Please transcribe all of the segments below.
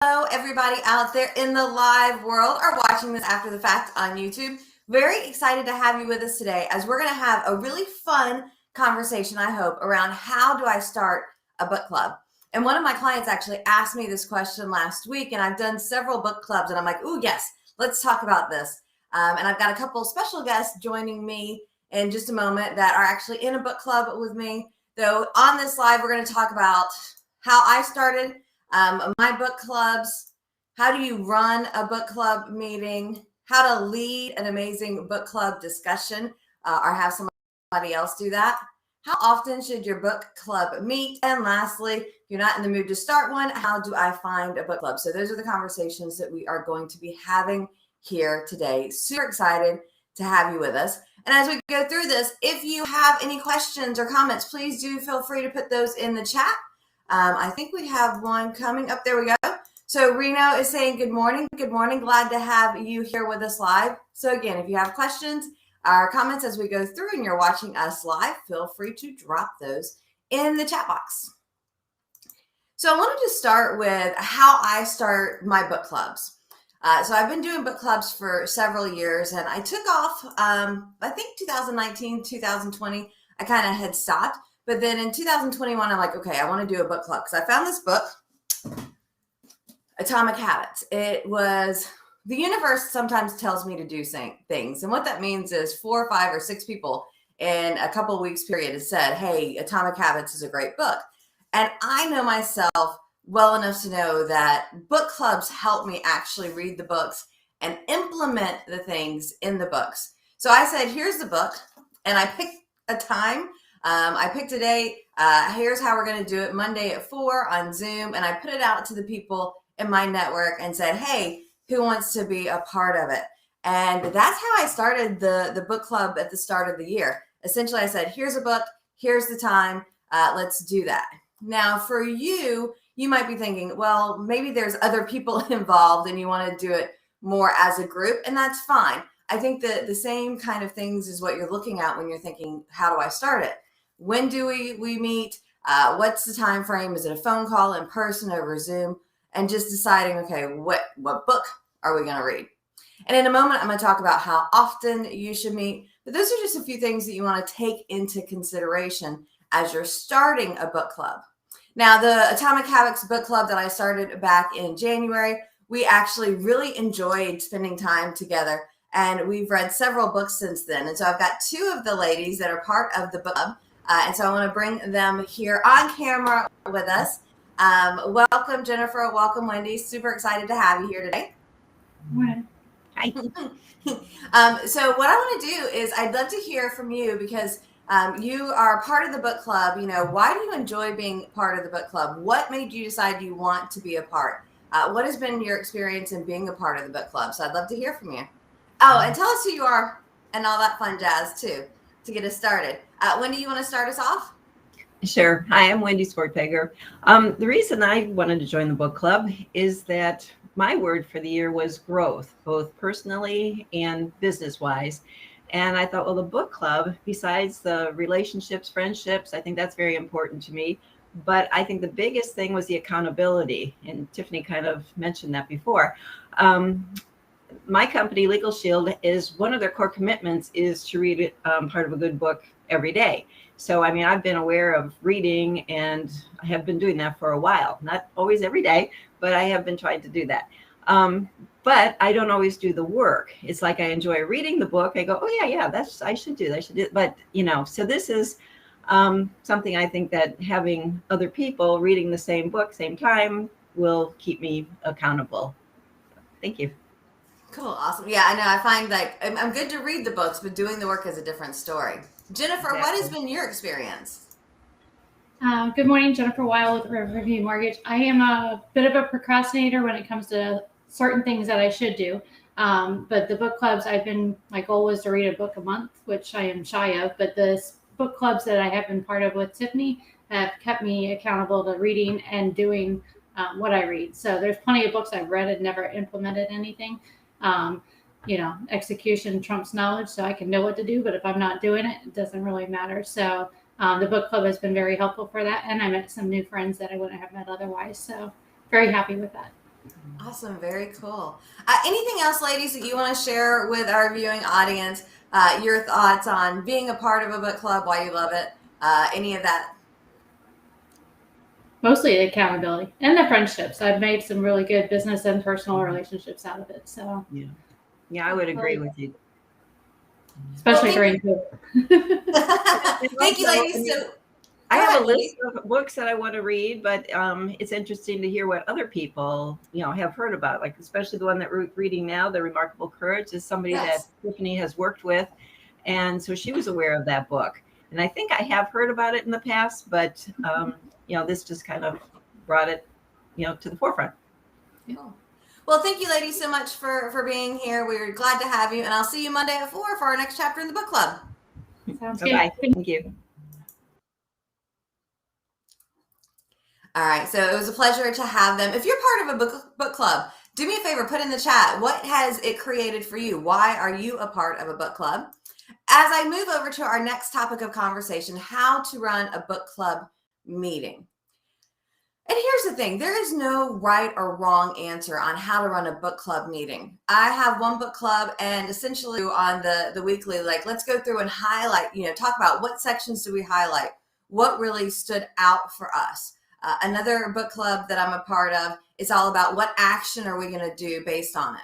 Hello, everybody out there in the live world or watching this after the fact on YouTube. Very excited to have you with us today as we're going to have a really fun conversation, I hope, around how do I start a book club? And one of my clients actually asked me this question last week, and I've done several book clubs, and I'm like, ooh, yes, let's talk about this. And I've got a couple special guests joining me in just a moment that are actually in a book club with me. So on this live, we're going to talk about how I started my book clubs, how do you run a book club meeting, how to lead an amazing book club discussion or have somebody else do that. How often should your book club meet? And lastly, if you're not in the mood to start one, how do I find a book club? So those are the conversations that we are going to be having here today. Super excited to have you with us. And as we go through this, if you have any questions or comments, please do feel free to put those in the chat. I think we have one coming up. There we go. So Reno is saying good morning. Good morning. Glad to have you here with us live. So again, if you have questions or comments as we go through and you're watching us live, feel free to drop those in the chat box. So I wanted to start with how I start my book clubs. So I've been doing book clubs for several years, and I took off, I think 2019, 2020, I kind of had stopped. But then in 2021, I'm like, okay, I want to do a book club because I found this book, Atomic Habits. It was, the universe sometimes tells me to do things. And what that means is 4 or 5 or 6 people in a couple of weeks period has said, hey, Atomic Habits is a great book. And I know myself well enough to know that book clubs help me actually read the books and implement the things in the books. So I said, here's the book. And I picked a time. I picked a date. Here's how we're going to do it, Monday at 4 on Zoom. And I put it out to the people in my network and said, hey, who wants to be a part of it? And that's how I started the book club at the start of the year. Essentially, I said, here's a book. Here's the time. Let's do that. Now, for you, you might be thinking, well, maybe there's other people involved and you want to do it more as a group. And that's fine. I think that the same kind of things is what you're looking at when you're thinking, how do I start it? When do we meet? What's the time frame? Is it a phone call, in person, over Zoom? And just deciding, okay, what book are we going to read? And in a moment, I'm going to talk about how often you should meet. But those are just a few things that you want to take into consideration as you're starting a book club. Now, the Atomic Habits book club that I started back in January, we actually really enjoyed spending time together. And we've read several books since then. And so I've got 2 of the ladies that are part of the book club. And so I want to bring them here on camera with us. Welcome, Jennifer. Welcome, Wendy. Super excited to have you here today. Hi. So what I want to do is I'd love to hear from you because you are part of the book club. You know, why do you enjoy being part of the book club? What made you decide you want to be a part? What has been your experience in being a part of the book club? So I'd love to hear from you. Oh, and tell us who you are and all that fun jazz too, to get us started. Wendy, you want to start us off? Sure. Hi, I'm Wendy Sportpegger. The reason I wanted to join the book club is that my word for the year was growth, both personally and business-wise. And I thought, well, the book club, besides the relationships, friendships, I think that's very important to me. But I think the biggest thing was the accountability. And Tiffany kind of mentioned that before. My company, Legal Shield, is one of their core commitments is to read part of a good book every day. So, I mean, I've been aware of reading and I have been doing that for a while, not always every day, but I have been trying to do that. But I don't always do the work. It's like I enjoy reading the book. I go, oh yeah, I should do that. But, you know, so this is something I think that having other people reading the same book, same time will keep me accountable. Thank you. Cool. Awesome. Yeah, I know. I find like I'm good to read the books, but doing the work is a different story. Jennifer, What has been your experience? Good morning, Jennifer Weil with Riverview Mortgage. I am a bit of a procrastinator when it comes to certain things that I should do. But the book clubs, my goal was to read a book a month, which I am shy of. But the book clubs that I have been part of with Tiffany have kept me accountable to reading and doing what I read. So there's plenty of books I've read and never implemented anything. Execution trumps knowledge, so I can know what to do, but if I'm not doing it, it doesn't really matter. So the book club has been very helpful for that, and I met some new friends that I wouldn't have met otherwise. So very happy with that. Awesome. Very cool. Anything else, ladies, that you want to share with our viewing audience? Your thoughts on being a part of a book club, why you love it, any of that? Mostly the accountability and the friendships. I've made some really good business and personal relationships out of it. So Yeah, I would agree with you. especially Well, during COVID. thank you, ladies. So I go have ahead, a list of books that I want to read, but it's interesting to hear what other people, have heard about. Like especially the one that we're reading now, "The Remarkable Courage," is somebody that Yes. Tiffanie has worked with, and so she was aware of that book. And I think I have heard about it in the past, but this just kind of brought it, to the forefront. Cool. Well, thank you, ladies, so much for being here. We're glad to have you, and I'll see you Monday at 4 for our next chapter in the book club. Sounds Bye-bye. good. Thank you. All right, so it was a pleasure to have them. If you're part of a book club, do me a favor, put in the chat, what has it created for you? Why are you a part of a book club? As I move over to our next topic of conversation, how to run a book club meeting. And here's the thing, there is no right or wrong answer on how to run a book club meeting. I have one book club, and essentially on the weekly, like, let's go through and highlight, talk about what sections do we highlight, what really stood out for us. Another book club that I'm a part of is all about what action are we going to do based on it.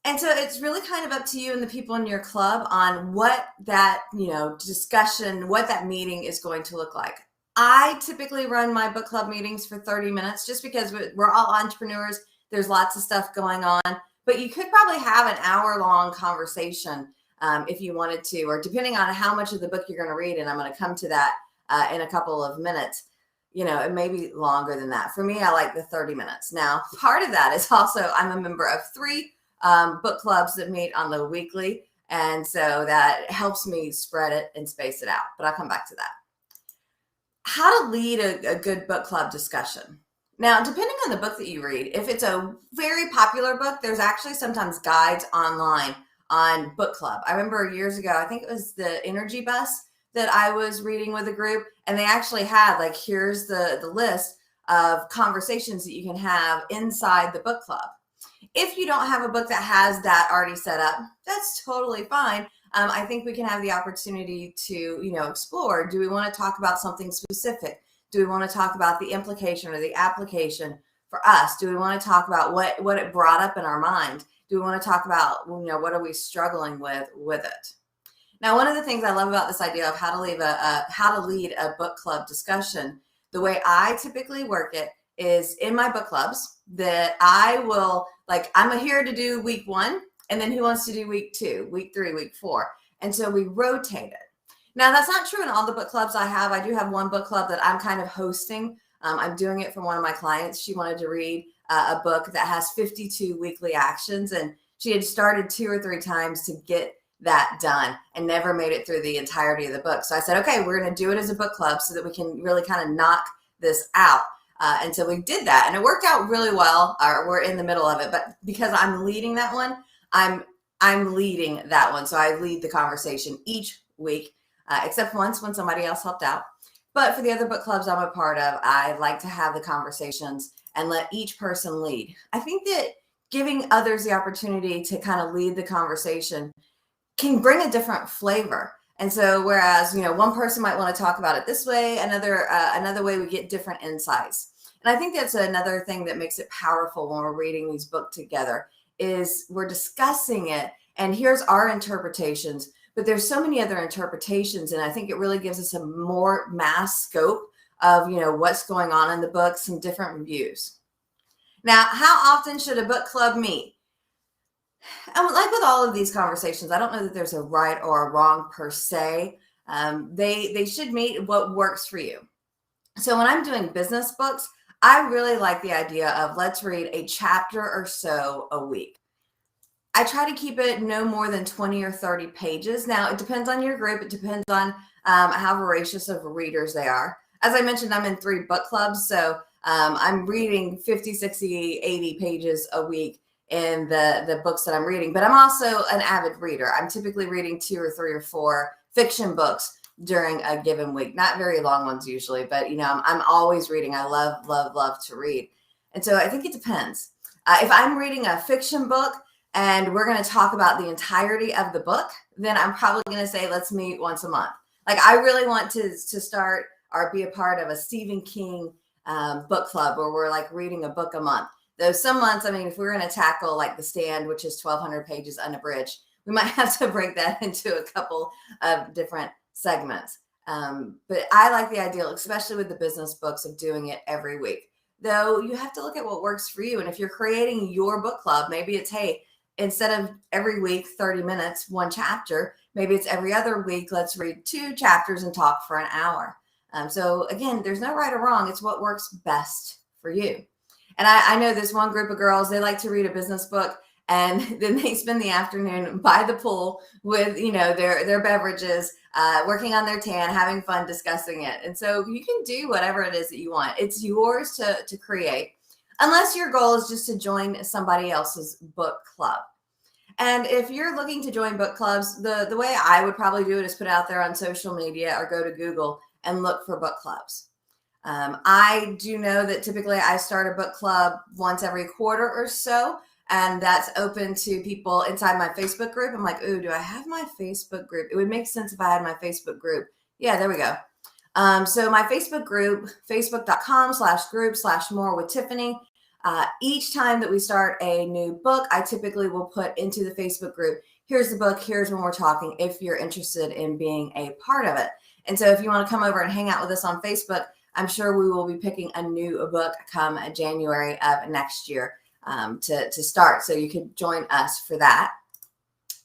And so it's really kind of up to you and the people in your club on what that, discussion, what that meeting is going to look like. I typically run my book club meetings for 30 minutes just because we're all entrepreneurs. There's lots of stuff going on, but you could probably have an hour-long conversation if you wanted to, or depending on how much of the book you're going to read, and I'm going to come to that in a couple of minutes. It may be longer than that. For me, I like the 30 minutes. Now, part of that is also I'm a member of 3 book clubs that meet on the weekly. And so that helps me spread it and space it out. But I'll come back to that. How to lead a good book club discussion. Now, depending on the book that you read, if it's a very popular book, there's actually sometimes guides online on book club. I remember years ago, I think it was the Energy Bus that I was reading with a group, and they actually had like, here's the list of conversations that you can have inside the book club. If you don't have a book that has that already set up, that's totally fine. I think we can have the opportunity to, explore. Do we want to talk about something specific? Do we want to talk about the implication or the application for us? Do we want to talk about what it brought up in our mind? Do we want to talk about, what are we struggling with it? Now, one of the things I love about this idea of how to lead a book club discussion, the way I typically work it is in my book clubs that I will, I'm here to do week 1, and then who wants to do week 2, week 3, week 4? And so we rotate it. Now, that's not true in all the book clubs I have. I do have one book club that I'm kind of hosting. I'm doing it for one of my clients. She wanted to read a book that has 52 weekly actions, and she had started 2 or 3 times to get that done and never made it through the entirety of the book. So I said, okay, we're going to do it as a book club so that we can really kind of knock this out. And so we did that, and it worked out really well. We're in the middle of it, but because I'm leading that one, I'm leading that one. So I lead the conversation each week, except once when somebody else helped out. But for the other book clubs I'm a part of, I like to have the conversations and let each person lead. I think that giving others the opportunity to kind of lead the conversation can bring a different flavor. And so whereas, one person might want to talk about it this way, another way, we get different insights. And I think that's another thing that makes it powerful when we're reading these books together is we're discussing it, and here's our interpretations, but there's so many other interpretations. And I think it really gives us a more mass scope of, what's going on in the book, some different views. Now, how often should a book club meet? And like with all of these conversations, I don't know that there's a right or a wrong per se. They should meet what works for you. So when I'm doing business books, I really like the idea of let's read a chapter or so a week. I try to keep it no more than 20 or 30 pages. Now, it depends on your group. It depends on how voracious of readers they are. As I mentioned, I'm in 3 book clubs, so I'm reading 50, 60, 80 pages a week in the books that I'm reading. But I'm also an avid reader. I'm typically reading 2 or 3 or 4 fiction books during a given week. Not very long ones usually, but I'm always reading. I love to read. And so I think it depends. If I'm reading a fiction book and we're going to talk about the entirety of the book, then I'm probably going to say, let's meet once a month. Like I really want to start or be a part of a Stephen King book club where we're like reading a book a month. Though some months, I mean, if we're going to tackle like The Stand, which is 1,200 pages unabridged, we might have to break that into a couple of different segments. But I like the idea, especially with the business books, of doing it every week. Though you have to look at what works for you. And if you're creating your book club, maybe it's, hey, instead of every week, 30 minutes, one chapter, maybe it's every other week, let's read 2 chapters and talk for an hour. So again, there's no right or wrong. It's what works best for you. And I know this one group of girls, they like to read a business book and then they spend the afternoon by the pool with, you know, their beverages, working on their tan, having fun discussing it. And so you can do whatever it is that you want. It's yours to create, unless your goal is just to join somebody else's book club. And if you're looking to join book clubs, the way I would probably do it is put it out there on social media or go to Google and look for book clubs. I do know that typically I start a book club once every quarter or so, and that's open to people inside my Facebook group. I'm like, ooh, do I have my Facebook group? It would make sense if I had my Facebook group. Yeah, there we go. So my Facebook group, facebook.com/group/more with Tiffanie. Each time that we start a new book, I typically will put into the Facebook group, here's the book, here's when we're talking, if you're interested in being a part of it. And so if you want to come over and hang out with us on Facebook, I'm sure we will be picking a new book come January of next year to start. So you could join us for that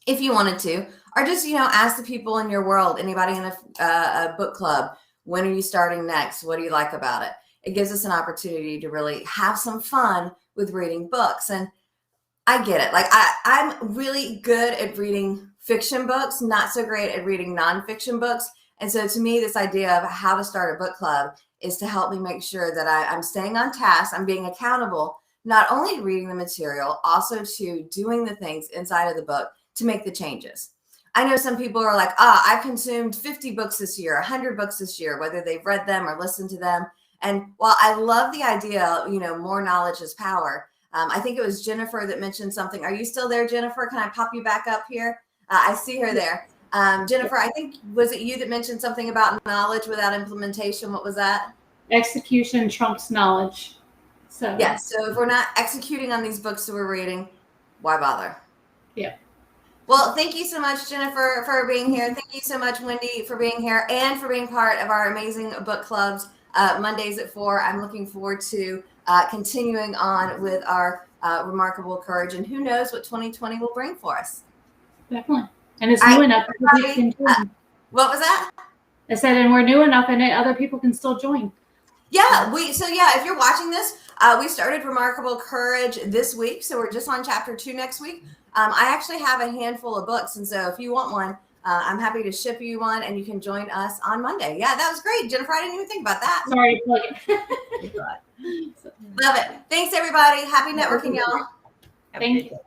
if you wanted to, or just, you know, ask the people in your world, anybody in a book club, when are you starting next? What do you like about it? It gives us an opportunity to really have some fun with reading books. And I get it. Like I'm really good at reading fiction books, not so great at reading nonfiction books. And so to me, this idea of how to start a book club is to help me make sure that I'm staying on task. I'm being accountable, not only reading the material, also to doing the things inside of the book to make the changes. I know some people are like, I've consumed 50 books this year, 100 books this year, whether they've read them or listened to them. And while I love the idea, you know, more knowledge is power. I think it was Jennifer that mentioned something. Are you still there, Jennifer? Can I pop you back up here? I see her there. Jennifer, I think, was it you that mentioned something about knowledge without implementation? What was that? Execution trumps knowledge. So yes. So if we're not executing on these books that we're reading, why bother? Yeah. Well, thank you so much, Jennifer, for being here. Thank you so much, Wendy, for being here and for being part of our amazing book clubs Mondays at 4. I'm looking forward to continuing on with our remarkable courage, and who knows what 2020 will bring for us. Definitely. And it's new enough. What was that? I said, and we're new enough in it, other people can still join. Yeah, if you're watching this, we started Remarkable Courage this week. So we're just on chapter 2 next week. I actually have a handful of books. And so if you want one, I'm happy to ship you one and you can join us on Monday. Yeah, that was great. Jennifer, I didn't even think about that. Sorry to plug it. Love it. Thanks, everybody. Happy networking, y'all. Thank you.